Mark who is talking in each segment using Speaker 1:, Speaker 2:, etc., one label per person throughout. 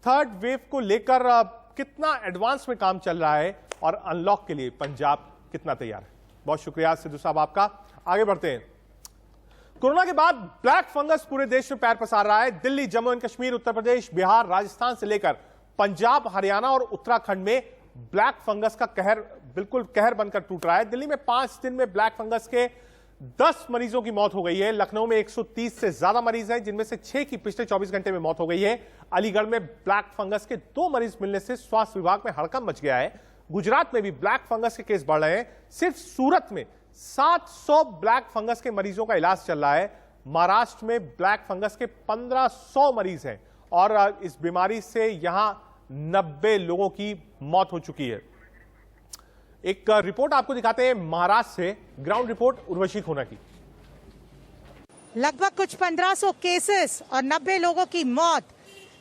Speaker 1: Third wave को लेकर कितना एडवांस में काम चल रहा है और अनलॉक के लिए पंजाब कितना तैयार है? बहुत शुक्रिया सिद्धू साहब आपका। आगे बढ़ते हैं। कोरोना के बाद ब्लैक फंगस पूरे देश में पैर पसार रहा है। दिल्ली, जम्मू एंड कश्मीर, उत्तर प्रदेश, बिहार, राजस्थान से लेकर पंजाब, हरियाणा और उत्तराखंड में ब्लैक फंगस का कहर बिल्कुल कहर बनकर टूट रहा है। दिल्ली में 5 दिन में ब्लैक फंगस के 10 मरीजों की मौत हो गई है। लखनऊ में 130 से ज्यादा मरीज हैं, जिनमें से 6 की पिछले 24 घंटे में मौत हो गई है। अलीगढ़ में ब्लैक फंगस के 2 मरीज मिलने से स्वास्थ्य विभाग में हड़कंप मच गया है। गुजरात में भी ब्लैक फंगस के केस बढ़ रहे हैं। सिर्फ सूरत में 700 ब्लैक फंगस के मरीजों का इलाज चल रहा है। महाराष्ट्र में ब्लैक फंगस के 1500 मरीज हैं और इस बीमारी से यहां 90 लोगों की मौत हो चुकी है। एक रिपोर्ट आपको दिखाते हैं महाराष्ट्र से, ग्राउंड रिपोर्ट उर्वशी खोना की।
Speaker 2: लगभग कुछ 1500 केसेस और 90 लोगों की मौत,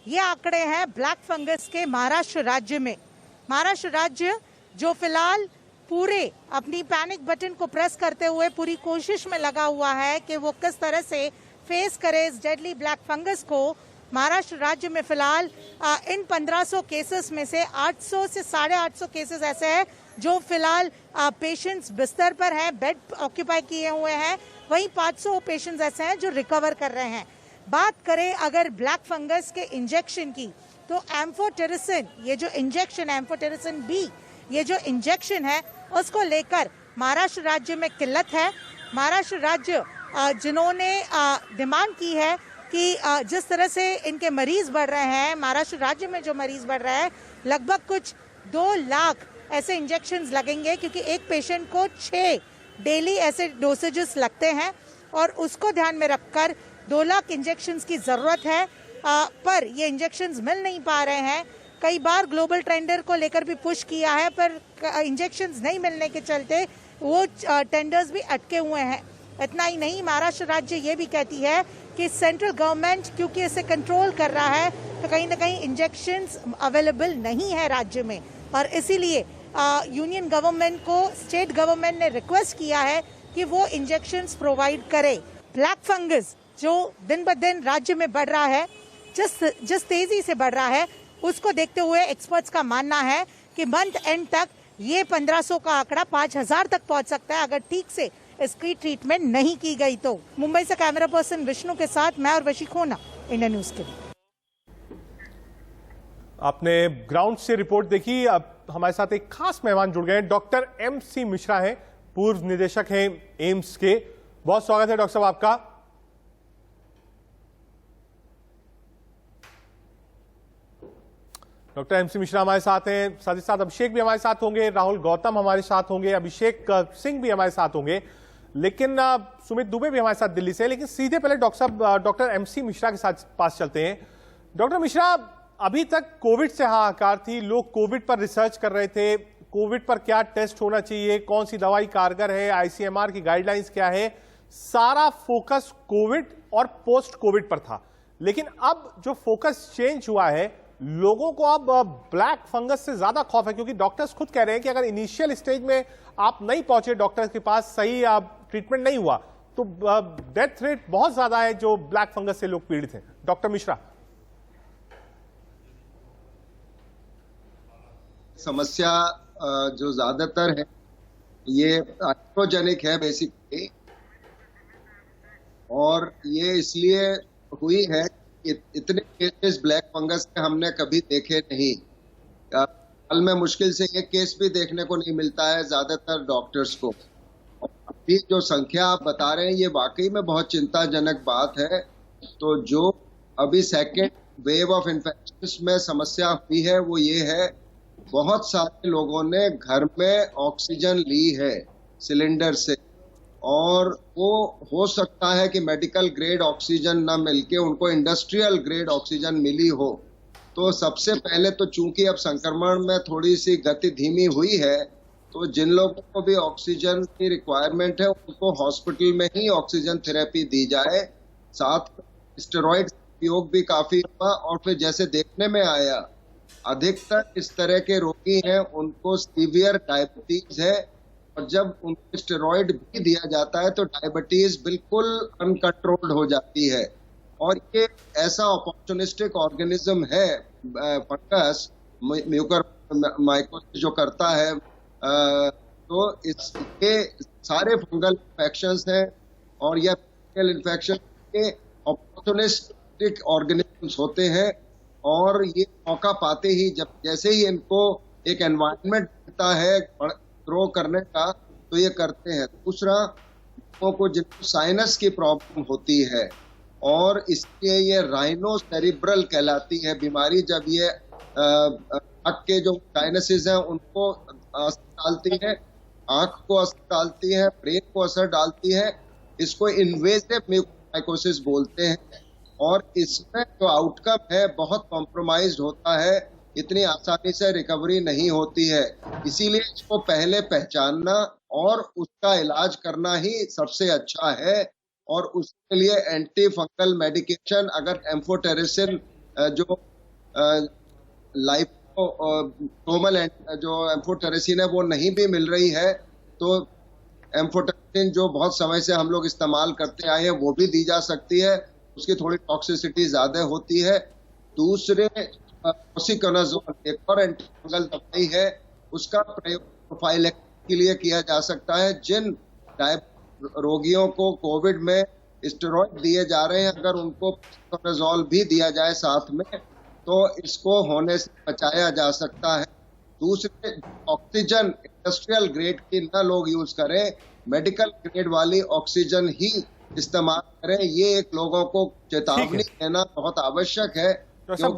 Speaker 2: ये आंकड़े हैं ब्लैक फंगस के महाराष्ट्र राज्य में। महाराष्ट्र राज्य जो फिलहाल पूरे अपनी पैनिक बटन को प्रेस करते हुए पूरी कोशिश में लगा हुआ है कि वो किस तरह से फेस करे इस डेडली ब्लैक फंगस को। महाराष्ट्र राज्य में फिलहाल इन 1500 केसेस में से 800 से 850 केसेस ऐसे हैं जो फिलहाल पेशेंट्स बिस्तर पर हैं, बेड ऑक्यूपाई किए हुए हैं। वहीं 500 पेशेंट्स ऐसे हैं जो रिकवर कर रहे हैं। बात करें अगर ब्लैक फंगस के इंजेक्शन की, तो एम्फोटेरिसिन, ये जो इंजेक्शन एम्फोटेरिसिन बी, ये जो इंजेक्शन है उसको लेकर महाराष्ट्र राज्य में किल्लत है। महाराष्ट्र राज्य जिन्होंने डिमांड की है कि जिस तरह से इनके मरीज बढ़ रहे हैं, महाराष्ट्र राज्य में जो मरीज बढ़ रहे हैं, लगभग कुछ 2 लाख ऐसे इंजेक्शंस लगेंगे, क्योंकि एक पेशेंट को 6 डेली ऐसे डोसेजेस लगते हैं और उसको ध्यान में रखकर 2 लाख इंजेक्शंस की जरूरत है। पर ये इंजेक्शंस मिल नहीं पा रहे हैं। कई बार ग्लोबल टेंडर को लेकर भी पुश किया है, पर इंजेक्शंस नहीं मिलने के चलते वो टेंडर्स भी अटके हुए हैं। इतना ही नहीं, महाराष्ट्र राज्य ये भी कहती है कि सेंट्रल गवर्नमेंट क्योंकि इसे कंट्रोल कर रहा है, तो कहीं ना कहीं इंजेक्शंस अवेलेबल नहीं है राज्य में, और इसीलिए यूनियन गवर्नमेंट को स्टेट गवर्नमेंट ने रिक्वेस्ट किया है कि वो इंजेक्शंस प्रोवाइड करे। ब्लैक फंगस जो दिन ब दिन राज्य में बढ़ रहा है, जिस तेजी से बढ़ रहा है, उसको देखते हुए एक्सपर्ट्स का मानना है कि मंथ एंड तक ये 1500 का आंकड़ा 5000 तक पहुंच सकता है अगर ठीक से इसकी ट्रीटमेंट नहीं की गई तो। मुंबई से कैमरा पर्सन विष्णु के साथ मैं उर्वशी खोना, इंडिया न्यूज के लिए।
Speaker 1: आपने ग्राउंड से रिपोर्ट देखी। अब हमारे साथ एक खास मेहमान जुड़ गए हैं, डॉक्टर MC मिश्रा हैं, पूर्व निदेशक हैं एम्स के। बहुत स्वागत है डॉक्टर साहब आपका। डॉक्टर MC मिश्रा हमारे साथ हैं, साथ ही साथ अभिषेक भी हमारे साथ होंगे, राहुल गौतम हमारे साथ होंगे, अभिषेक सिंह भी हमारे साथ होंगे, लेकिन सुमित दुबे भी हमारे साथ दिल्ली से। लेकिन सीधे पहले डॉक्टर साहब डॉक्टर MC मिश्रा के साथ पास चलते हैं। डॉक्टर मिश्रा, अभी तक कोविड से हाहाकार थी, लोग कोविड पर रिसर्च कर रहे थे, कोविड पर क्या टेस्ट होना चाहिए, कौन सी दवाई कारगर है, ICMR की गाइडलाइंस क्या है, सारा फोकस कोविड और पोस्ट कोविड पर था। लेकिन अब जो फोकस चेंज हुआ है, लोगों को अब ब्लैक फंगस से ज्यादा खौफ है, क्योंकि डॉक्टर्स खुद कह रहे हैं कि अगर इनिशियल स्टेज में आप नहीं पहुंचे डॉक्टर्स के पास, सही ट्रीटमेंट नहीं हुआ, तो डेथ रेट बहुत ज्यादा है जो ब्लैक फंगस से लोग पीड़ित हैं। डॉक्टर मिश्रा।
Speaker 3: समस्या जो ज्यादातर है ये एंथ्रोजेनिक है बेसिकली, और ये इसलिए हुई है इतने केसेस ब्लैक फंगस के हमने कभी देखे नहीं। हाल में मुश्किल से एक केस भी देखने को नहीं मिलता है ज्यादातर डॉक्टर्स को। अभी जो संख्या आप बता रहे हैं ये वाकई में बहुत चिंताजनक बात है। तो जो अभी सेकेंड वेव ऑफ इन्फेक्शन में समस्या हुई है वो ये है, बहुत सारे लोगों ने घर में ऑक्सीजन ली है सिलेंडर से, और वो हो सकता है कि मेडिकल ग्रेड ऑक्सीजन ना मिलके उनको इंडस्ट्रियल ग्रेड ऑक्सीजन मिली हो। तो सबसे पहले तो चूंकि अब संक्रमण में थोड़ी सी गति धीमी हुई है, तो जिन लोगों को भी ऑक्सीजन की रिक्वायरमेंट है उनको हॉस्पिटल में ही ऑक्सीजन थेरेपी दी जाए। साथ स्टेरॉइड उपयोग भी काफी हुआ, और फिर जैसे देखने में आया अधिकतर इस तरह के रोगी हैं उनको सीवियर डायबिटीज है, और जब उनको स्टेरॉइड भी दिया जाता है तो डायबिटीज बिल्कुल अनकंट्रोल्ड हो जाती है। और ये ऐसा अपॉर्चुनिस्टिक ऑर्गेनिज्म है फंगस म्यूकर माइकोसिस जो करता है, तो इसके सारे फंगल इन्फेक्शंस हैं और यह फंगल इन्फेक्शन के ऑपर्चुनिस्टिक ऑर्गेनिजम्स होते हैं और ये मौका पाते ही जैसे ही इनको एक एनवायरनमेंट मिलता है ग्रो करने का तो ये करते हैं। दूसरा, लोगों को जिनको साइनस की प्रॉब्लम होती है और इसलिए ये राइनोसेरिब्रल कहलाती है बीमारी, जब ये आँख के जो साइनसेस हैं उनको असर डालती है, आँख को असर डालती है, ब्रेन को असर डालती है। इसको इन्वेसिव म्यूकोमाइकोसिस बोलते हैं और इसमें जो आउटकम है बहुत कॉम्प्रोमाइज्ड होता है, इतनी आसानी से रिकवरी नहीं होती है। इसीलिए इसको पहले पहचानना और उसका इलाज करना ही सबसे अच्छा है और उसके लिए एंटी फंगल मेडिकेशन, अगर एम्फोटेरिसिन जो लाइपोसोमल जो एम्फोटेरिसिन है वो नहीं भी मिल रही है तो एम्फोटेरिसिन जो बहुत समय से हम लोग इस्तेमाल करते आए हैं वो भी दी जा सकती है, उसकी थोड़ी टॉक्सिसिटी ज्यादा होती है। दूसरे ओसिकोनाजोल एक और एंटीफंगल दवाई है, उसका प्रयोग प्रोफाइलैक्सिस के लिए किया जा सकता है। जिन रोगियों को कोविड में स्टेरॉइड दिए जा रहे हैं, अगर उनको ओसिकोनाजोल भी दिया जाए साथ में तो इसको होने से बचाया जा सकता है। दूसरे, ऑक्सीजन इंडस्ट्रियल ग्रेड की न लोग यूज करें, मेडिकल ग्रेड वाली ऑक्सीजन ही इस्तेमाल करें। ये एक लोगों को चेतावनी देना बहुत आवश्यक है।
Speaker 1: तो सब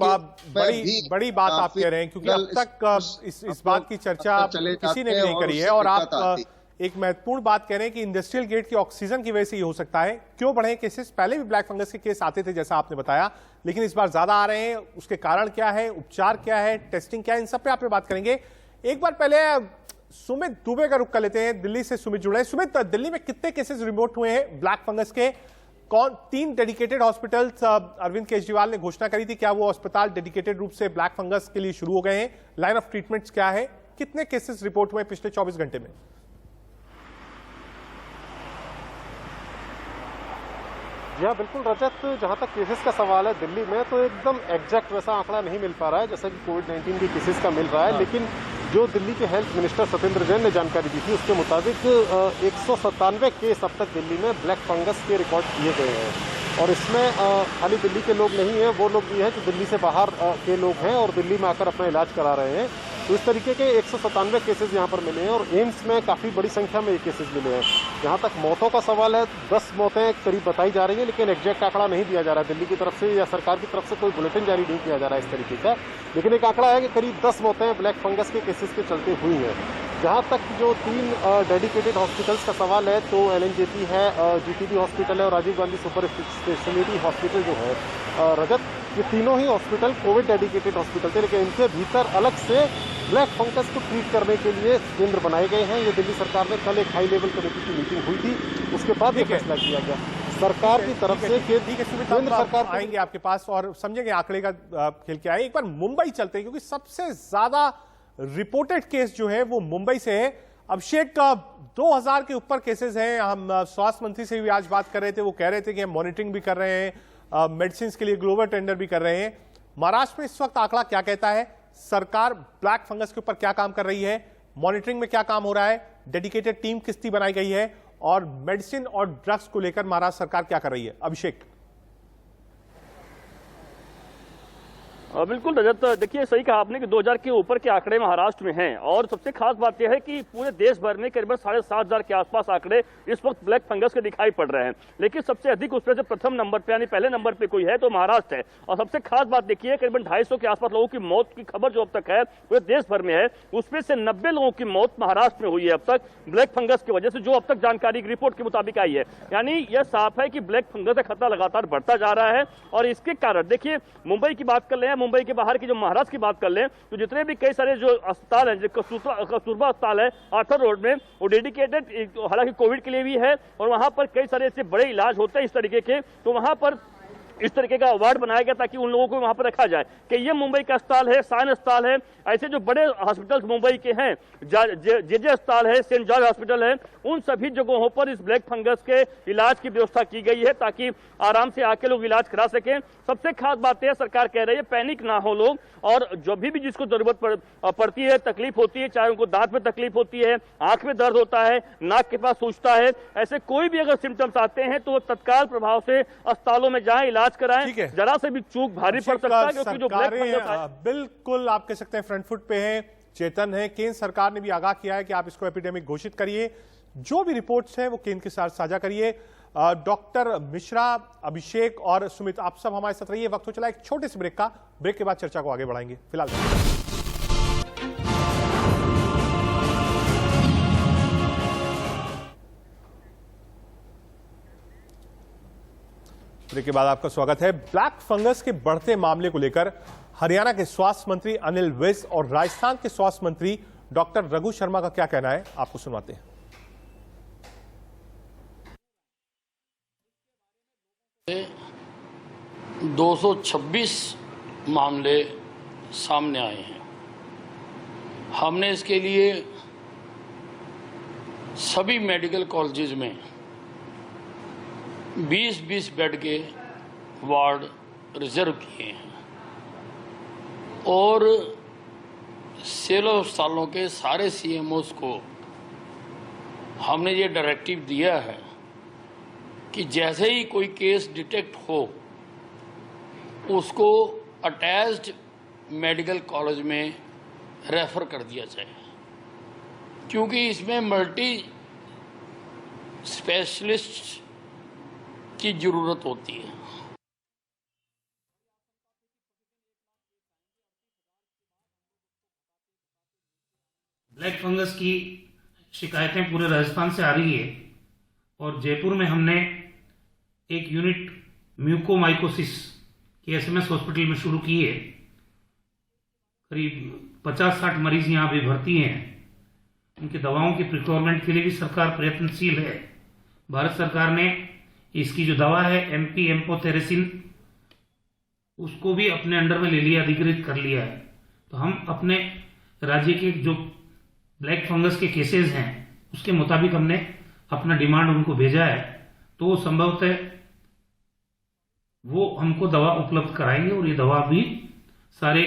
Speaker 1: बड़ी बात आप कह रहे हैं क्योंकि अब तक इस बात की चर्चा किसी ने भी नहीं करी है और आप एक महत्वपूर्ण बात कह रहे हैं कि इंडस्ट्रियल ग्रेड की ऑक्सीजन की वजह से ये हो सकता है। क्यों बढ़े केसेस? पहले भी ब्लैक फंगस के केस आते थे जैसा आपने बताया, लेकिन इस बार ज्यादा आ रहे हैं। उसके कारण क्या है, उपचार क्या है, टेस्टिंग क्या है, इन सब पे आप बात करेंगे। एक बार पहले सुमित दुबे का रुख कर लेते हैं, दिल्ली से सुमित जुड़े। सुमित, दिल्ली में कितने केसेस रिपोर्ट हुए हैं ब्लैक फंगस के? 3 डेडिकेटेड हॉस्पिटल्स अरविंद केजरीवाल ने घोषणा करी थी, क्या वो अस्पताल डेडिकेटेड रूप से ब्लैक फंगस के लिए शुरू हो गए हैं? लाइन ऑफ ट्रीटमेंट्स क्या है? कितने केसेस रिपोर्ट हुए पिछले 24 घंटे में?
Speaker 4: यह बिल्कुल रजत, जहां तक केसेस का सवाल है दिल्ली में तो एकदम एग्जैक्ट वैसा आंकड़ा नहीं मिल पा रहा है जैसा कि कोविड-19 के केसेस का मिल रहा है। लेकिन जो दिल्ली के हेल्थ मिनिस्टर सत्येंद्र जैन ने जानकारी दी थी उसके मुताबिक 197 केस अब तक दिल्ली में ब्लैक फंगस के रिकॉर्ड किए गए हैं और इसमें खाली दिल्ली के लोग नहीं हैं, वो लोग भी हैं जो दिल्ली से बाहर के लोग हैं और दिल्ली में आकर अपना इलाज करा रहे हैं। तो इस तरीके के 197 केसेस यहाँ पर मिले हैं और एम्स में काफ़ी बड़ी संख्या में ये केसेस मिले हैं। जहाँ तक मौतों का सवाल है, 10 मौतें करीब बताई जा रही हैं, लेकिन एग्जैक्ट आंकड़ा नहीं दिया जा रहा है दिल्ली की तरफ से या सरकार की तरफ से कोई बुलेटिन जारी नहीं किया जा रहा है इस तरीके का। लेकिन एक आंकड़ा है कि करीब 10 मौतें ब्लैक फंगस के केसेस के चलते हुई हैं। जहाँ तक जो 3 डेडिकेटेड हॉस्पिटल्स का सवाल है तो LNJP है, GTB हॉस्पिटल है और Rajiv Gandhi super speciality hospital जो है रजत, ये तीनों ही हॉस्पिटल कोविड डेडिकेटेड हॉस्पिटल थे, लेकिन इनके भीतर अलग से ब्लैक फंगस को ट्रीट करने के लिए केंद्र बनाए गए हैं। ये दिल्ली सरकार में कल एक हाई लेवल कमेटी की मीटिंग हुई थी, उसके बाद ये फैसला किया गया सरकार की तरफ से।
Speaker 1: केंद्र सरकार आएंगे आपके पास और समझेंगे आंकड़े का खेल क्या है। एक बार मुंबई चलते हैं क्योंकि सबसे ज्यादा रिपोर्टेड केस जो है वो मुंबई से है। अभिषेक का 2000 के ऊपर केसेस हैं। हम स्वास्थ्य मंत्री से भी आज बात कर रहे थे, वो कह रहे थे कि हम मॉनिटरिंग भी कर रहे हैं, मेडिसिन के लिए ग्लोबल टेंडर भी कर रहे हैं। महाराष्ट्र में इस वक्त आंकड़ा क्या कहता है? सरकार ब्लैक फंगस के ऊपर क्या काम कर रही है? मॉनिटरिंग में क्या काम हो रहा है? डेडिकेटेड टीम किसकी बनाई गई है? और मेडिसिन और ड्रग्स को लेकर महाराष्ट्र सरकार क्या कर रही है? अभिषेक।
Speaker 5: बिल्कुल रजत, देखिए सही कहा आपने कि 2000 के ऊपर के आंकड़े महाराष्ट्र में हैं और सबसे खास बात यह है कि पूरे देश भर में करीबन 7,500 के आसपास आंकड़े इस वक्त ब्लैक फंगस के दिखाई पड़ रहे हैं। लेकिन सबसे अधिक उसमें से प्रथम नंबर पे यानी पहले नंबर पे कोई है तो महाराष्ट्र है। और सबसे खास बात देखिए, करीबन 250 के आसपास लोगों की मौत की खबर जो अब तक है पूरे देश भर में है, उसमें से 90 लोगों की मौत महाराष्ट्र में हुई है अब तक ब्लैक फंगस की वजह से, जो अब तक जानकारी रिपोर्ट के मुताबिक आई है। यानी यह साफ है कि ब्लैक फंगस का खतरा लगातार बढ़ता जा रहा है और इसके कारण देखिए मुंबई की बात कर ले, मुंबई के बाहर की जो महाराष्ट्र की बात कर लें तो जितने भी कई सारे जो अस्पताल हैं, जो कस्तूरबा अस्पताल है आर्थर रोड में, वो डेडिकेटेड हालांकि कोविड के लिए भी है और वहां पर कई सारे ऐसे बड़े इलाज होते हैं इस तरीके के, तो वहां पर इस तरीके का अवार्ड बनाया गया ताकि उन लोगों को वहां पर रखा जाए कि ये मुंबई का अस्पताल है, साइन अस्पताल है, ऐसे जो बड़े हॉस्पिटल्स मुंबई के हैं, जे अस्पताल है, सेंट जॉर्ज हॉस्पिटल है, उन सभी जगहों पर इस ब्लैक फंगस के इलाज की व्यवस्था की गई है ताकि आराम से आके लोग इलाज करा सकें। सबसे खास बात यह सरकार कह रही है पैनिक ना हो लोग, और जो भी जिसको जरूरत पड़ती है, तकलीफ होती है, चाहे उनको दांत में तकलीफ होती है, आंख में दर्द होता है, नाक के पास सूजता है, ऐसे कोई भी अगर सिम्टम्स आते हैं तो तत्काल प्रभाव से अस्पतालों में जाएं, इलाज कराएं। जरा से भी चूक भारी पड़ सकता है क्योंकि जो ब्लैक फंगस है
Speaker 1: बिल्कुल आप कह सकते हैं फ्रंट फुट पे है, चेतन है। केंद्र सरकार ने भी आगाह किया है कि आप इसको एपिडेमिक घोषित करिए, जो भी रिपोर्ट्स हैं वो केंद्र के साथ साझा करिए। डॉक्टर मिश्रा, अभिषेक और सुमित, आप सब हमारे साथ रहिए। वक्त हो चला एक छोटे से ब्रेक का, ब्रेक के बाद चर्चा को आगे बढ़ाएंगे। फिलहाल ब्रेक के बाद आपका स्वागत है। ब्लैक फंगस के बढ़ते मामले को लेकर हरियाणा के स्वास्थ्य मंत्री अनिल विज और राजस्थान के स्वास्थ्य मंत्री डॉक्टर रघु शर्मा का क्या कहना है, आपको सुनवाते हैं।
Speaker 6: 226 मामले सामने आए हैं। हमने इसके लिए सभी मेडिकल कॉलेजेस में 20-20 बेड के वार्ड रिजर्व किए हैं और सिविल अस्पतालों के सारे सीएमओस को हमने ये डायरेक्टिव दिया है कि जैसे ही कोई केस डिटेक्ट हो उसको अटैच्ड मेडिकल कॉलेज में रेफर कर दिया जाए, क्योंकि इसमें मल्टी स्पेशलिस्ट की जरूरत होती है।
Speaker 7: ब्लैक फंगस की शिकायतें पूरे राजस्थान से आ रही है और जयपुर में हमने एक यूनिट म्यूकोमाइकोसिस की एसएमएस हॉस्पिटल में शुरू की है। करीब 50-60 मरीज यहाँ भी भर्ती हैं। उनकी दवाओं की प्रिक्योरमेंट के लिए भी सरकार प्रयत्नशील है। भारत सरकार ने इसकी जो दवा है एमपी एम्पोथेरेसिन, उसको भी अपने अंडर में ले लिया, अधिकृत कर लिया है। तो हम अपने राज्य के जो ब्लैक फंगस के केसेस हैं उसके मुताबिक हमने अपना डिमांड उनको भेजा है, तो संभवतः वो हमको दवा उपलब्ध कराएंगे और ये दवा भी सारे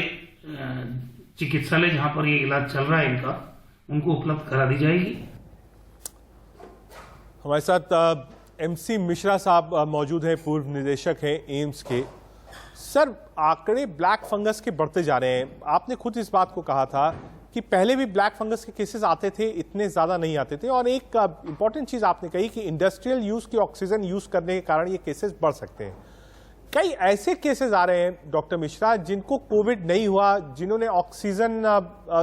Speaker 7: चिकित्सालय जहां पर ये इलाज चल रहा है इनका, उनको उपलब्ध करा दी जाएगी।
Speaker 1: हमारे साथ एमसी मिश्रा साहब मौजूद हैं, पूर्व निदेशक हैं एम्स के। सर, आंकड़े ब्लैक फंगस के बढ़ते जा रहे हैं। आपने खुद इस बात को कहा था कि पहले भी ब्लैक फंगस के केसेस आते थे, इतने ज्यादा नहीं आते थे, और एक इंपॉर्टेंट चीज आपने कही कि इंडस्ट्रियल यूज की ऑक्सीजन यूज करने के कारण ये केसेस बढ़ सकते हैं। कई ऐसे केसेस आ रहे हैं डॉक्टर मिश्रा जिनको कोविड नहीं हुआ, जिन्होंने ऑक्सीजन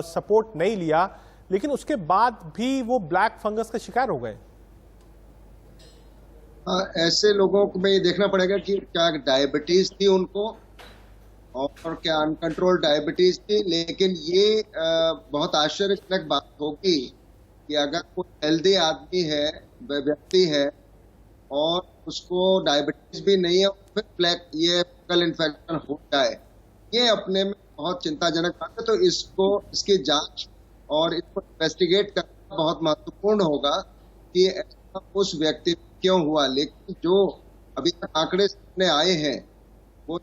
Speaker 1: सपोर्ट नहीं लिया, लेकिन उसके बाद भी वो ब्लैक फंगस का शिकार हो गए।
Speaker 3: ऐसे लोगों को में ये देखना पड़ेगा कि क्या डायबिटीज थी उनको और क्या अनकंट्रोल्ड डायबिटीज थी। लेकिन ये बहुत आश्चर्यजनक बात होगी कि अगर कोई हेल्दी आदमी है, व्यक्ति है, और उसको डायबिटीज भी नहीं है, फिर ये फंगल इन्फेक्शन हो जाए, ये अपने में बहुत चिंताजनक बात है। तो इसकी जांच और इसको इन्वेस्टिगेट करना बहुत महत्वपूर्ण होगा कि ऐसा उस व्यक्ति क्यों हुआ। लेकिन जो अभी तक आंकड़े सामने आए हैं वो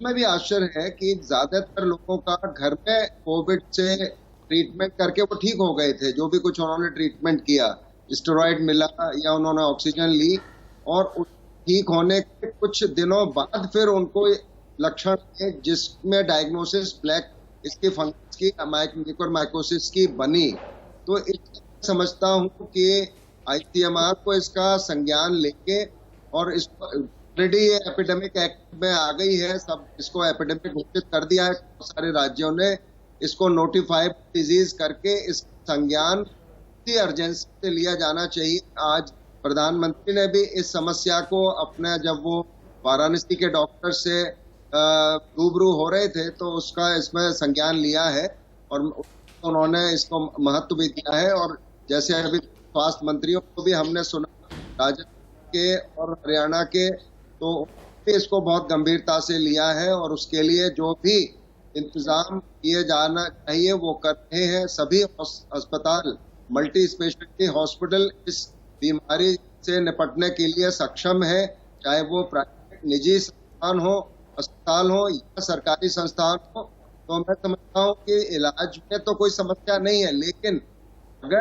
Speaker 3: में भी आश्चर्य है कि ज्यादातर लोगों का घर में कोविड से ट्रीटमेंट करके वो ठीक हो गए थे, जो भी कुछ उन्होंने ट्रीटमेंट किया, स्टेरॉइड मिला या उन्होंने ऑक्सीजन ली, और ठीक होने के कुछ दिनों बाद फिर उनको लक्षण है जिसमें डायग्नोसिस ब्लैक इसकी फंगस की म्यूकोरमाइकोसिस की बनी। तो समझता हूँ कि आईसीएमआर को इसका संज्ञान लेके, और इसको ऑलरेडी ये एपिडेमिक एक्ट में आ गई है, सब इसको एपिडेमिक घोषित कर दिया है, सारे राज्यों ने इसको नोटिफाइड डिजीज करके इस संज्ञान की अर्जेंसी से लिया जाना चाहिए। आज प्रधानमंत्री ने भी इस समस्या को अपने, जब वो वाराणसी के डॉक्टर से रूबरू हो रहे थे, तो उसका इसमें संज्ञान लिया है और उन्होंने इसको महत्व भी दिया है। और जैसे अभी स्वास्थ्य मंत्रियों को भी हमने सुना, राजस्थान के और हरियाणा के, तो भी इसको बहुत गंभीरता से लिया है और उसके लिए जो भी इंतजाम किए जाना चाहिए वो कर रहे हैं। सभी अस्पताल, मल्टी स्पेशलिटी हॉस्पिटल इस बीमारी से निपटने के लिए सक्षम है, चाहे वो प्राइवेट निजी संस्थान हो, अस्पताल हो या सरकारी संस्थान हो। तो मैं समझता हूँ कि इलाज में तो कोई समस्या नहीं है, लेकिन अगर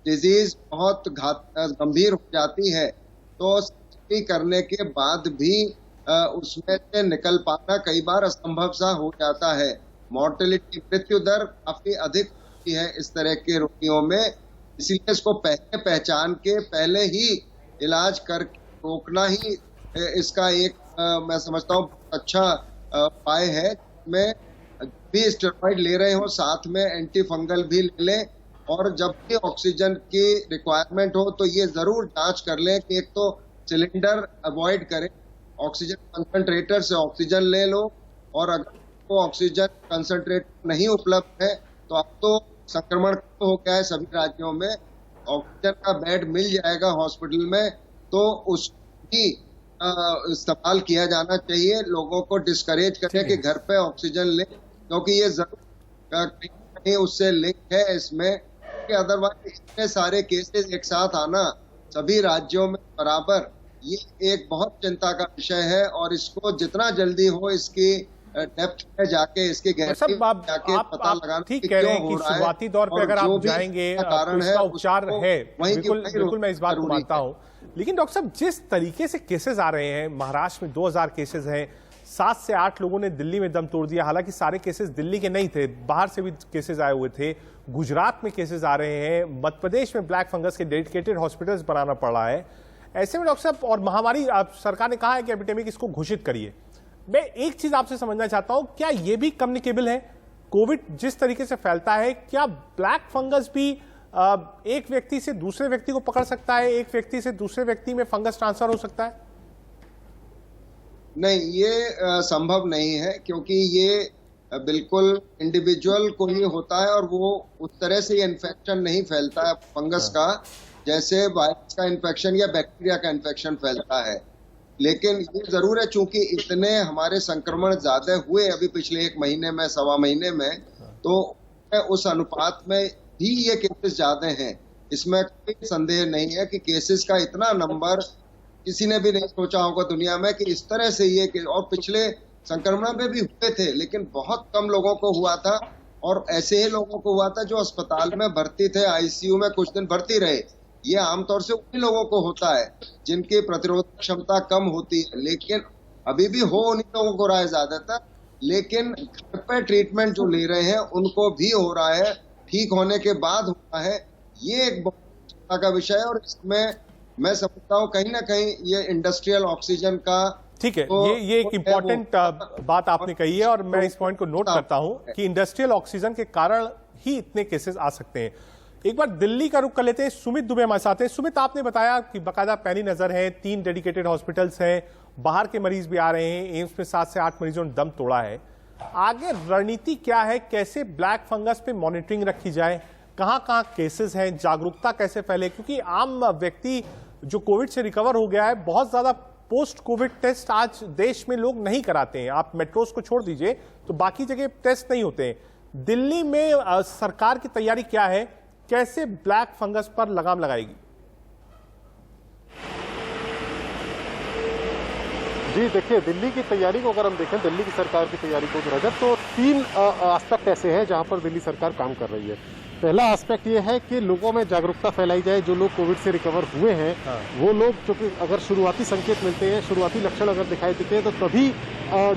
Speaker 3: डिजीज बहुत गंभीर हो जाती है तो सर्जरी करने के बाद भी उसमें से निकल पाना कई बार असंभव सा हो जाता है। मॉर्टेलिटी, मृत्यु दर काफी अधिक होती है इस तरह के रोगियों में, इसीलिए इसको पहले पहचान के पहले ही इलाज करके रोकना ही इसका एक मैं समझता हूँ अच्छा उपाय है। मैं भी स्टेरॉइड ले रहे हो साथ में एंटी फंगल भी ले लें, और जब भी ऑक्सीजन की रिक्वायरमेंट हो तो ये जरूर जांच कर लें कि एक तो सिलेंडर अवॉइड करें, ऑक्सीजन कंसंट्रेटर से ऑक्सीजन ले लो, और अगर वो ऑक्सीजन कंसंट्रेटर नहीं उपलब्ध है तो अब तो संक्रमण हो गया है सभी राज्यों में, ऑक्सीजन का बेड मिल जाएगा हॉस्पिटल में, तो उसको भी इस्तेमाल किया जाना चाहिए। लोगों को डिस्करेज करें कि घर पे ऑक्सीजन लें, क्योंकि ये जरूर कहीं उससे लिंक है इसमें, कि अदरवाइज इतने सारे केसेस एक साथ आना सभी राज्यों में बराबर, ये एक बहुत चिंता का विषय है। और इसको जितना जल्दी हो इसकी डेप्थ में जाके, इसकी गहराई में जाके पता लगाना
Speaker 1: ठीक कह रहे हैं कि शुरुआती दौर पे अगर आप जाएंगे तो इसका उपचार है, बिल्कुल मैं इस बात को मानता हूँ। लेकिन डॉक्टर साहब, जिस तरीके से केसेस आ रहे हैं, महाराष्ट्र में 2000 केसेस हैं, 7 से 8 लोगों ने दिल्ली में दम तोड़ दिया, हालांकि सारे केसेस दिल्ली के नहीं थे, बाहर से भी केसेस आए हुए थे, गुजरात में केसेस आ रहे हैं, मध्य प्रदेश में ब्लैक फंगस के डेडिकेटेड हॉस्पिटल्स बनाना पड़ रहा है। ऐसे में डॉक्टर साहब, और महामारी सरकार ने कहा है कि एपिडेमिक इसको घोषित करिए। मैं एक चीज आपसे समझना चाहता हूं, क्या यह भी कम्युनिकेबल है? कोविड जिस तरीके से फैलता है, क्या ब्लैक फंगस भी एक व्यक्ति से दूसरे व्यक्ति को पकड़ सकता है, एक व्यक्ति से दूसरे व्यक्ति में फंगस ट्रांसफर हो सकता है?
Speaker 3: नहीं, ये संभव नहीं है, क्योंकि ये बिल्कुल इंडिविजुअल को ही होता है और वो उस तरह से इन्फेक्शन नहीं फैलता है फंगस का, जैसे वायरस का इन्फेक्शन या बैक्टीरिया का इन्फेक्शन फैलता है। लेकिन ये जरूर है, चूंकि इतने हमारे संक्रमण ज्यादा हुए अभी पिछले 1 महीने में, 1.25 महीने में, तो उस अनुपात में भी ये केसेस ज्यादा हैं। इसमें कोई संदेह नहीं है कि केसेस का इतना नंबर किसी ने भी नहीं सोचा होगा दुनिया में कि इस तरह से ये, और पिछले संक्रमण में भी हुए थे लेकिन बहुत कम लोगों को हुआ था, और ऐसे ही लोगों को हुआ था जो अस्पताल में भर्ती थे, आईसीयू में कुछ दिन भर्ती रहे। ये आमतौर से उन्हीं लोगों को होता है जिनकी प्रतिरोधक क्षमता कम होती है, लेकिन अभी भी हो उन्हीं लोगों को रहा है ज्यादातर। लेकिन घर पे ट्रीटमेंट जो ले रहे हैं उनको भी हो रहा है, ठीक होने के बाद होता है। ये एक बहुत चिंता का विषय है, और इसमें मैं समझता हूँ कहीं ना कहीं ये इंडस्ट्रियल ऑक्सीजन का,
Speaker 1: ठीक है, ये एक इम्पॉर्टेंट बात आपने कही है, और मैं इस पॉइंट को नोट करता हूं कि इंडस्ट्रियल ऑक्सीजन के कारण ही इतने केसेस आ सकते हैं। एक बार दिल्ली का रुख कर लेते हैं, सुमित दुबे हमारे साथ हैं। सुमित, आपने बताया कि बाकायदा पैनी नजर है, 3 डेडिकेटेड हॉस्पिटल्स हैं, बाहर के मरीज भी आ रहे हैं, एम्स में 7 से 8 मरीजों ने दम तोड़ा है। आगे रणनीति क्या है? कैसे ब्लैक फंगस पे मॉनिटरिंग रखी जाए? कहां केसेस हैं? जागरूकता कैसे फैले? क्योंकि आम व्यक्ति जो कोविड से रिकवर हो गया है, बहुत ज्यादा पोस्ट कोविड टेस्ट आज देश में लोग नहीं कराते हैं। आप मेट्रोस को छोड़ दीजिए तो बाकी जगह टेस्ट नहीं होते हैं। दिल्ली में सरकार की तैयारी क्या है? कैसे ब्लैक फंगस पर लगाम लगाएगी?
Speaker 4: जी देखिए, दिल्ली की तैयारी को अगर हम देखें, दिल्ली की सरकार की तैयारी को रजत, तो 3 एस्पेक्ट ऐसे हैं जहां पर दिल्ली सरकार काम कर रही है। पहला एस्पेक्ट ये है कि लोगों में जागरूकता फैलाई जाए। जो लोग कोविड से रिकवर हुए हैं, वो लोग जो कि अगर शुरुआती संकेत मिलते हैं, शुरुआती लक्षण अगर दिखाई देते हैं, तो तभी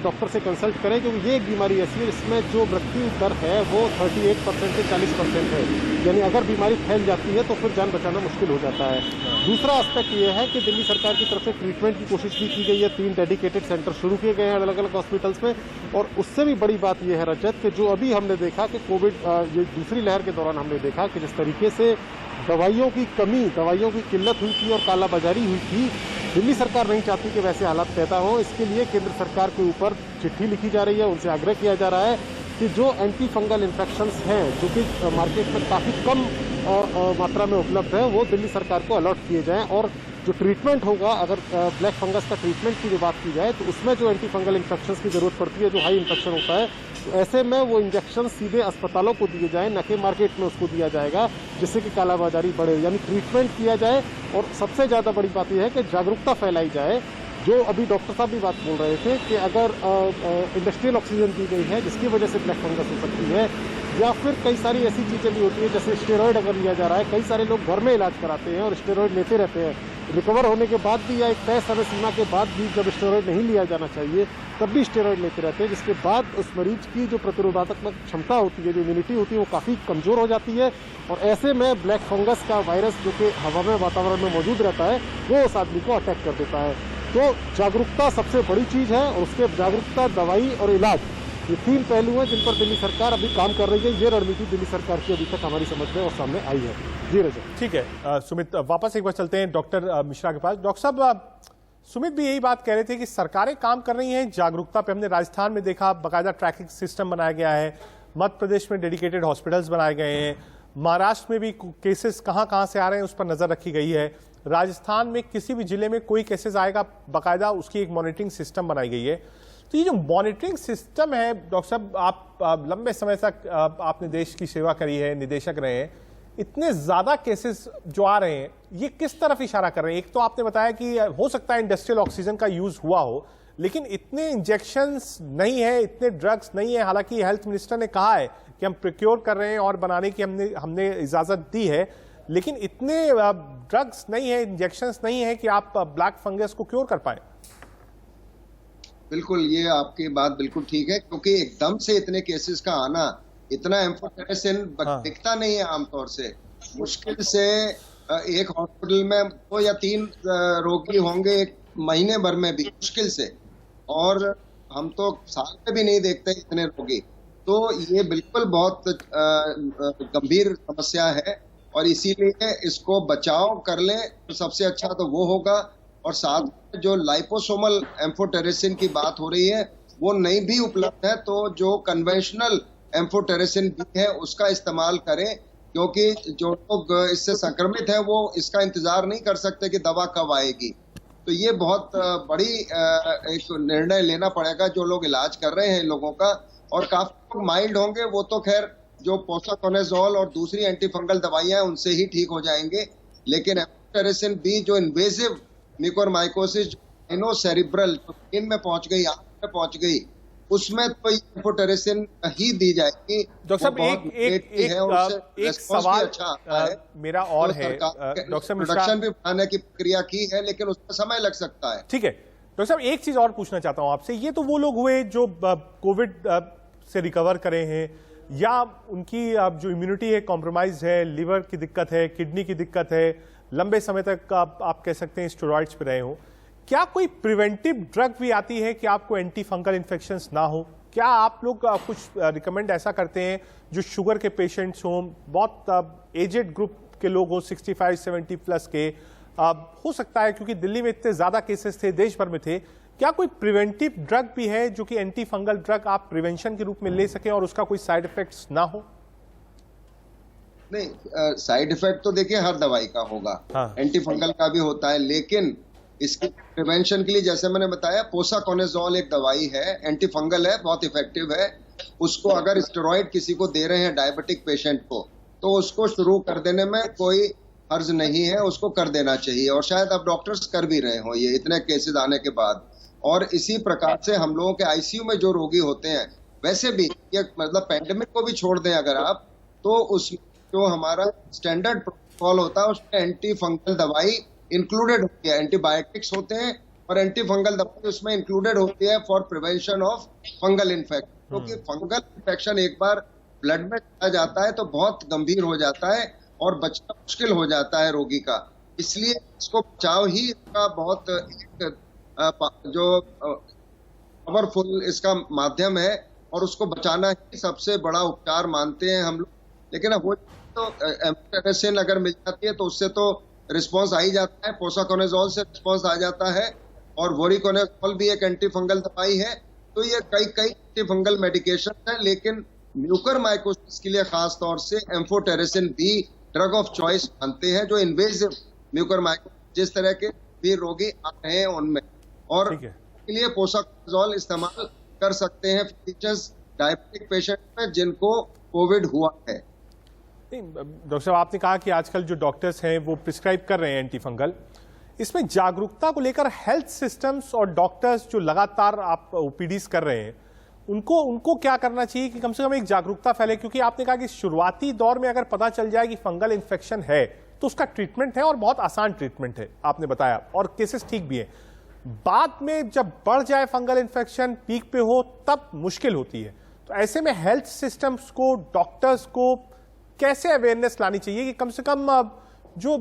Speaker 4: डॉक्टर से कंसल्ट करें, क्योंकि ये एक बीमारी ऐसी है इसमें जो मृत्यु दर है वो 38% से 40% है। यानी अगर बीमारी फैल जाती है तो फिर जान बचाना मुश्किल हो जाता है। दूसरा एस्पेक्ट ये है कि दिल्ली सरकार की तरफ से ट्रीटमेंट की कोशिश भी की गई है। 3 डेडिकेटेड सेंटर शुरू किए गए हैं अलग अलग हॉस्पिटल्स में। और उससे भी बड़ी बात यह है रजत कि जो अभी हमने देखा कि कोविड ये दूसरी लहर के दौरान हमने देखा कि जिस तरीके से दवाइयों की कमी, दवाइयों की किल्लत हुई थी और कालाबाजारी हुई थी, दिल्ली सरकार नहीं चाहती कि वैसे हालात पैदा हो। इसके लिए केंद्र सरकार के ऊपर चिट्ठी लिखी जा रही है, उनसे आग्रह किया जा रहा है कि जो एंटी फंगल इन्फेक्शंस हैं जो कि मार्केट में काफ़ी कम मात्रा में उपलब्ध है, वो दिल्ली सरकार को अलॉट किए जाएं। और जो ट्रीटमेंट होगा, अगर ब्लैक फंगस का ट्रीटमेंट की जो बात की जाए तो उसमें जो एंटी फंगल इन्फेक्शन की जरूरत पड़ती है, जो हाई इन्फेक्शन होता है, तो ऐसे में वो इंजेक्शन सीधे अस्पतालों को दिए जाएं, न कि मार्केट में उसको दिया जाएगा, जिससे कि कालाबाजारी बढ़े। यानी ट्रीटमेंट किया जाए और सबसे ज़्यादा बड़ी बात यह है कि जागरूकता फैलाई जाए। जो अभी डॉक्टर साहब भी बात बोल रहे थे कि अगर इंडस्ट्रियल ऑक्सीजन दी गई है जिसकी वजह से ब्लैक फंगस हो सकती है, या फिर कई सारी ऐसी चीज़ें भी होती है जैसे स्टेरॉयड अगर लिया जा रहा है, कई सारे लोग घर में इलाज कराते हैं और स्टेरॉयड लेते रहते हैं, रिकवर होने के बाद भी या एक तय समय सीमा के बाद भी जब स्टेरॉयड नहीं लिया जाना चाहिए तब भी स्टेरॉयड लेते रहते हैं, जिसके बाद उस मरीज की जो प्रतिरोधात्मक क्षमता होती है, जो इम्यूनिटी होती है, वो काफ़ी कमज़ोर हो जाती है। और ऐसे में ब्लैक फंगस का वायरस जो कि हवा में, वातावरण में मौजूद रहता है, वो उस आदमी को अटैक कर देता है। तो जागरूकता सबसे बड़ी चीज़ है और उसके जागरूकता, दवाई और इलाज, ये 3 पहलू हैं जिन पर दिल्ली सरकार अभी काम कर रही है। ये रणनीति दिल्ली सरकार की अभी तक हमारी समझ में और सामने आई है। जी रजत।
Speaker 1: ठीक है सुमित, वापस एक बार चलते हैं डॉक्टर मिश्रा के पास। डॉक्टर साहब, सुमित भी यही बात कह रहे थे कि सरकारें काम कर रही हैं जागरूकता पे। हमने राजस्थान में देखा, बाकायदा ट्रैकिंग सिस्टम बनाया गया है, मध्य प्रदेश में डेडिकेटेड हॉस्पिटल्स बनाए गए हैं, महाराष्ट्र में भी केसेस कहां से आ रहे हैं उस पर नजर रखी गई है, राजस्थान में किसी भी जिले में कोई केसेस आएगा बाकायदा उसकी एक मॉनिटरिंग सिस्टम बनाई गई है। तो ये जो मॉनिटरिंग सिस्टम है डॉक्टर साहब, आप लंबे समय तक आपने देश की सेवा करी है, निदेशक रहे हैं, इतने ज्यादा केसेस जो आ रहे हैं ये किस तरफ इशारा कर रहे हैं? एक तो आपने बताया कि हो सकता है इंडस्ट्रियल ऑक्सीजन का यूज हुआ हो, लेकिन इतने इंजेक्शंस नहीं है, इतने ड्रग्स नहीं है। हालांकि हेल्थ मिनिस्टर ने कहा है कि हम प्रोक्योर कर रहे हैं और बनाने की हमने इजाजत दी है, लेकिन इतने ड्रग्स नहीं है, इंजेक्शंस नहीं है कि आप ब्लैक फंगस को क्योर कर पाए।
Speaker 3: बिल्कुल, ये आपकी बात बिल्कुल ठीक है, क्योंकि एकदम से इतने केसेस का आना, इतना एम्फोटेरेसिन दिखता नहीं है आमतौर से। मुश्किल से एक हॉस्पिटल में 2 या 3 रोगी होंगे एक महीने भर में भी, मुश्किल से, और हम तो साल में भी नहीं देखते इतने रोगी। तो ये बिल्कुल बहुत गंभीर समस्या है और इसीलिए इसको बचाव कर ले तो सबसे अच्छा तो वो होगा। और साथ में जो लाइपोसोमल एम्फोटेरेसिन की बात हो रही है वो नहीं भी उपलब्ध है, तो जो कन्वेंशनल एम्फोटेरेसिन भी है उसका इस्तेमाल करें, क्योंकि जो लोग इससे संक्रमित हैं वो इसका इंतजार नहीं कर सकते कि दवा कब आएगी। तो ये बहुत बड़ी एक निर्णय लेना पड़ेगा जो लोग इलाज कर रहे हैं लोगों का। और काफी लोग माइल्ड होंगे, वो तो खैर जो पोसाकोनेजोल और दूसरी एंटीफंगल दवाइयां उनसे ही ठीक हो जाएंगे, लेकिन एम्फोटेरेसिन बी जो इन्वेसिव म्यूकोरमाइकोसिस सेरिब्रल ब्रेन में पहुंच गई, आंख में पहुंच गई, उसमें तो एम्फोटेरेसिन ही दी जाएगी।
Speaker 1: डॉक्टर साहब एक सवाल अच्छा है मेरा और है, डॉक्टर
Speaker 3: प्रोडक्शन भी बढ़ाने की प्रक्रिया की है, लेकिन उसमें समय लग सकता है।
Speaker 1: ठीक है डॉक्टर साहब, एक चीज और पूछना चाहता हूं आपसे। ये तो वो लोग हुए जो कोविड से रिकवर करे हैं या उनकी जो इम्यूनिटी है कॉम्प्रोमाइज है, लिवर की दिक्कत है, किडनी की दिक्कत है, लंबे समय तक आप कह सकते हैं स्टेरॉइड्स पे रहे हो, क्या कोई प्रिवेंटिव ड्रग भी आती है कि आपको एंटी फंगल इन्फेक्शंस ना हो? क्या आप लोग कुछ रिकमेंड ऐसा करते हैं जो शुगर के पेशेंट्स हों, बहुत एजेड ग्रुप के लोग हो, 65-70 प्लस के हो सकता है, क्योंकि दिल्ली में इतने ज्यादा केसेस थे, देश भर में थे, क्या कोई प्रिवेंटिव ड्रग भी है जो कि एंटी फंगल ड्रग आप प्रिवेंशन के रूप में ले सकें और उसका कोई साइड इफेक्ट्स ना हो?
Speaker 3: नहीं, साइड इफेक्ट तो देखिए हर दवाई का होगा। हाँ। एंटी फंगल का भी होता है, लेकिन इसके प्रिवेंशन के लिए जैसे मैंने बताया, पोसाकोनेजोल एक दवाई है, एंटी फंगल है, बहुत इफेक्टिव है। उसको अगर स्टेरॉइड किसी को दे रहे हैं डायबिटिक पेशेंट को, तो उसको शुरू कर देने में कोई हर्ज नहीं है, उसको कर देना चाहिए। और शायद अब डॉक्टर्स कर भी रहे हो ये इतने केसेस आने के बाद। और इसी प्रकार से हम लोगों के आईसीयू में जो रोगी होते हैं, वैसे भी ये मतलब पैंडेमिक को भी छोड़ दें अगर आप, तो उस जो हमारा स्टैंडर्ड प्रोटोकॉल होता है उसमें एंटी फंगल दवाई इंक्लूडेड होती है। एंटीबायोटिक्स होते हैं और एंटी फंगल दवाई उसमें इंक्लूडेड होती है for prevention of fungal infection, क्योंकि फंगल इन्फेक्शन एक बार ब्लड में चला जाता है तो बहुत गंभीर हो जाता है और बचना मुश्किल हो जाता है रोगी का। इसलिए इसको बचाव ही इसका बहुत जो पावरफुल इसका माध्यम है और उसको बचाना ही सबसे बड़ा उपचार मानते हैं हम लोग। लेकिन अब वो तो एम्फोटेरेसिन अगर मिल जाती है तो उससे तो रिस्पांस आ ही जाता है, पोसाकोनेजोल से रिस्पांस आ जाता है, और वोरिकोनेजोल भी एक एंटी फंगल दवाई है। तो ये कई एंटी फंगल मेडिकेशन है, लेकिन म्यूकोरमाइकोसिस के लिए खास तौर से amphotericin B drug of choice मानते हैं, जो इन्वेसिव म्यूकोरमाइकोसिस जिस तरह के भी रोगी आ रहे हैं उनमें, और
Speaker 1: ठीक है।
Speaker 3: के लिए पोसाकोजोल इस्तेमाल कर सकते हैं फिजिशियंस डायबिटिक पेशेंट में जिनको कोविड हुआ है।
Speaker 1: डॉक्टर साहब, आपने कहा कि आजकल जो डॉक्टर्स हैं वो प्रिस्क्राइब कर रहे हैं एंटी फंगल, इसमें जागरूकता को लेकर हेल्थ सिस्टम्स और डॉक्टर्स जो लगातार आप ओपीडीज कर रहे हैं उनको क्या करना चाहिए कि कम से कम एक जागरूकता फैले? क्योंकि आपने कहा कि शुरुआती दौर में अगर पता चल जाए कि फंगल इन्फेक्शन है तो उसका ट्रीटमेंट है और बहुत आसान ट्रीटमेंट है, आपने बताया, और केसेस ठीक भी है। बाद में जब बढ़ जाए फंगल इन्फेक्शन, पीक पे हो, तब मुश्किल होती है। तो ऐसे में हेल्थ सिस्टम्स को, डॉक्टर्स को कैसे अवेयरनेस लानी चाहिए कि कम से कम जो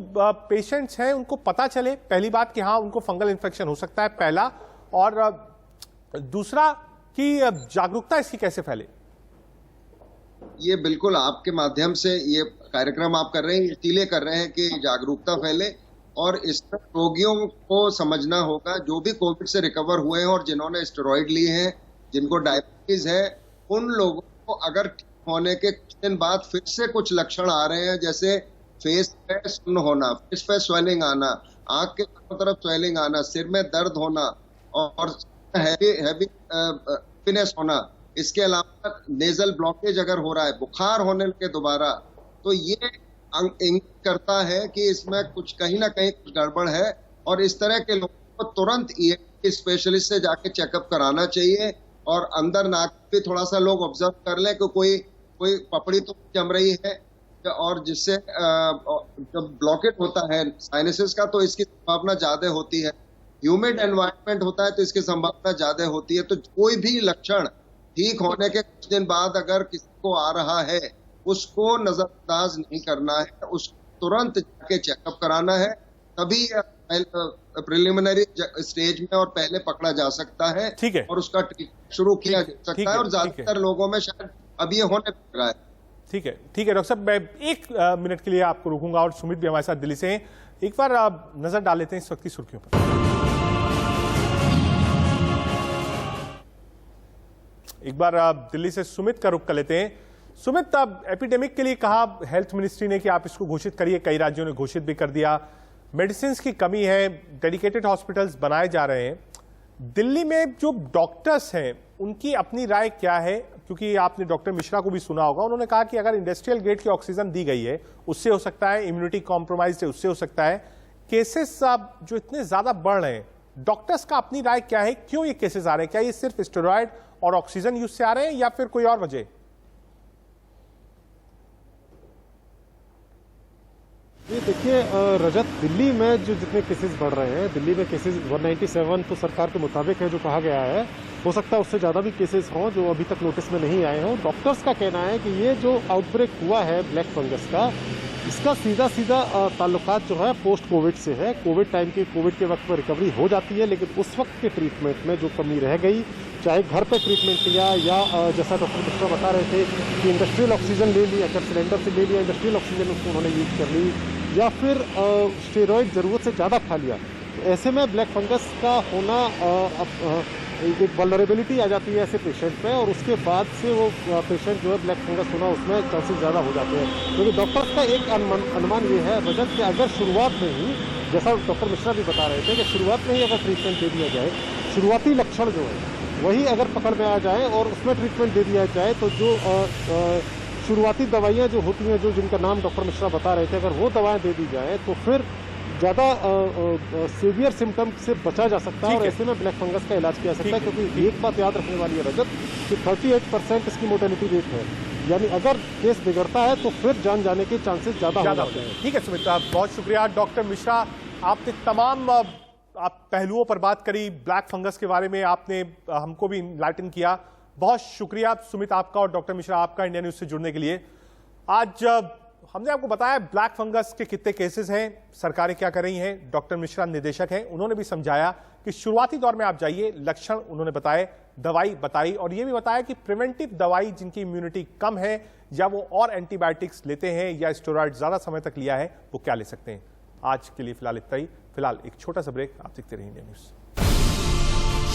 Speaker 1: पेशेंट्स हैं उनको पता चले, पहली बात कि हाँ उनको फंगल इन्फेक्शन हो सकता है, पहला, और दूसरा कि जागरूकता इसकी कैसे फैले?
Speaker 3: ये बिल्कुल आपके माध्यम से ये कार्यक्रम आप कर रहे हैं, इसलिए कर रहे हैं कि जागरूकता फैले, और इसमें रोगियों को समझना होगा जो भी कोविड से रिकवर हुए हैं और जिन्होंने स्टेरॉइड लिए हैं, जिनको डायबिटीज है, उन लोगों को अगर ठीक होने के कुछ दिन बाद फिर से कुछ लक्षण आ रहे हैं, जैसे फेस पे सुन्न होना, फेस पे स्वेलिंग आना, आंख के चारों तरफ स्वेलिंग आना, सिर में दर्द होना और हैवीनेस होना, इसके अलावा नेजल ब्लॉकेज अगर हो रहा है, बुखार होने लगे दोबारा, तो ये इंगित करता है कि इसमें कुछ कहीं ना कहीं कुछ गड़बड़ है, और इस तरह के लोगों को तुरंत ईएनटी स्पेशलिस्ट से जाके चेकअप कराना चाहिए, और अंदर नाक पे थोड़ा सा लोग ऑब्जर्व कर लें कि कोई पपड़ी तो जम रही है, और जिससे जब ब्लॉकेट होता है साइनसेस का तो इसकी संभावना ज्यादा होती है। ह्यूमिड एनवायरनमेंट होता है तो इसकी संभावना ज्यादा होती है। तो कोई भी लक्षण ठीक होने के कुछ दिन बाद अगर किसी को आ रहा है, उसको नजरअंदाज नहीं करना है, उसको तुरंत जाके चेकअप कराना है, तभी प्रिलिमिनरी स्टेज में और पहले पकड़ा जा सकता है,
Speaker 1: ठीक है,
Speaker 3: और उसका ट्रीटमेंट शुरू किया जा सकता है, और ज्यादातर लोगों में शायद अब ये होने लगा है।
Speaker 1: ठीक है, ठीक है डॉक्टर साहब, मैं एक मिनट के लिए आपको रोकूंगा, और सुमित भी हमारे साथ दिल्ली से हैं। एक बार आप नजर डाल लेते हैं इस वक्त की सुर्खियों पर। एक बार आप दिल्ली से सुमित का रुख कर लेते हैं। सुमित, अब एपिडेमिक के लिए कहा हेल्थ मिनिस्ट्री ने कि आप इसको घोषित करिए, कई राज्यों ने घोषित भी कर दिया, मेडिसिन की कमी है, डेडिकेटेड हॉस्पिटल्स बनाए जा रहे हैं। दिल्ली में जो डॉक्टर्स हैं उनकी अपनी राय क्या है? क्योंकि आपने डॉक्टर मिश्रा को भी सुना होगा, उन्होंने कहा कि अगर इंडस्ट्रियल ग्रेड की ऑक्सीजन दी गई है उससे हो सकता है, इम्यूनिटी कॉम्प्रोमाइज है उससे हो सकता है। केसेस जो इतने ज्यादा बढ़ रहे हैं, डॉक्टर्स का अपनी राय क्या है? क्यों ये केसेस आ रहे हैं? क्या ये सिर्फ स्टेरॉइड और ऑक्सीजन यूज से आ रहे हैं या फिर कोई और वजह?
Speaker 4: ये देखिए रजत, दिल्ली में जो जितने केसेस बढ़ रहे हैं, दिल्ली में केसेस 197 तो सरकार के मुताबिक है जो कहा गया है, हो सकता है उससे ज़्यादा भी केसेस हों जो अभी तक नोटिस में नहीं आए हों। डॉक्टर्स का कहना है कि ये जो आउटब्रेक हुआ है ब्लैक फंगस का, इसका सीधा सीधा ताल्लुकात जो है पोस्ट कोविड से है। कोविड के वक्त में रिकवरी हो जाती है, लेकिन उस वक्त के ट्रीटमेंट में जो कमी रह गई, चाहे घर पे ट्रीटमेंट लिया या जैसा डॉक्टर मिश्रा बता रहे थे कि इंडस्ट्रियल ऑक्सीजन ले ली, अगर सिलेंडर से ले लिया इंडस्ट्रियल ऑक्सीजन उसको उन्होंने यूज कर ली, या फिर स्टेरॉइड ज़रूरत से ज़्यादा खा लिया, तो ऐसे में ब्लैक फंगस का होना एक वल्नरेबिलिटी आ जाती है ऐसे पेशेंट पे, और उसके बाद से वो पेशेंट जो है ब्लैक फंगस होना उसमें चांसेस ज़्यादा हो जाते हैं। क्योंकि डॉक्टर्स का एक अनुमान ये है रजत कि अगर शुरुआत में ही, जैसा डॉक्टर मिश्रा भी बता रहे थे कि शुरुआत में ही अगर ट्रीटमेंट दे दिया जाए, शुरुआती लक्षण जो है वही अगर पकड़ में आ जाए और उसमें ट्रीटमेंट दे दिया जाए, तो जो शुरुआती दवाइयाँ जो होती हैं, जो जिनका नाम डॉक्टर मिश्रा बता रहे थे, अगर वो दवाएं दे दी जाए तो फिर ज़्यादा सीवियर सिम्टम से बचा जा सकता है, और ऐसे में ब्लैक फंगस का इलाज किया जा सकता है। क्योंकि एक बात याद रखने वाली है रजत कि 38% इसकी मोर्टेलिटी रेट है, यानी अगर केस बिगड़ता है तो फिर जान जाने के चांसेस ज़्यादा हो जाते हैं।
Speaker 1: ठीक है सुमित, बहुत शुक्रिया। डॉक्टर मिश्रा, आपने तमाम आप पहलुओं पर बात करी, ब्लैक फंगस के बारे में आपने हमको भी इनलाइटन किया। बहुत शुक्रिया सुमित आपका और डॉक्टर मिश्रा आपका इंडिया न्यूज से जुड़ने के लिए। आज हमने आपको बताया ब्लैक फंगस के कितने केसेस हैं, सरकारें क्या कर रही हैं। डॉक्टर मिश्रा निदेशक हैं, उन्होंने भी समझाया कि शुरुआती दौर में आप जाइए, लक्षण उन्होंने बताए, दवाई बताई, और ये भी बताया कि प्रिवेंटिव दवाई जिनकी इम्यूनिटी कम है या वो और एंटीबायोटिक्स लेते हैं या स्टेरॉइड ज्यादा समय तक लिया है, वो क्या ले सकते हैं। आज के लिए फिलहाल इतना ही। फिलहाल एक छोटा सा ब्रेक, आप देखते रहिए इंडिया न्यूज।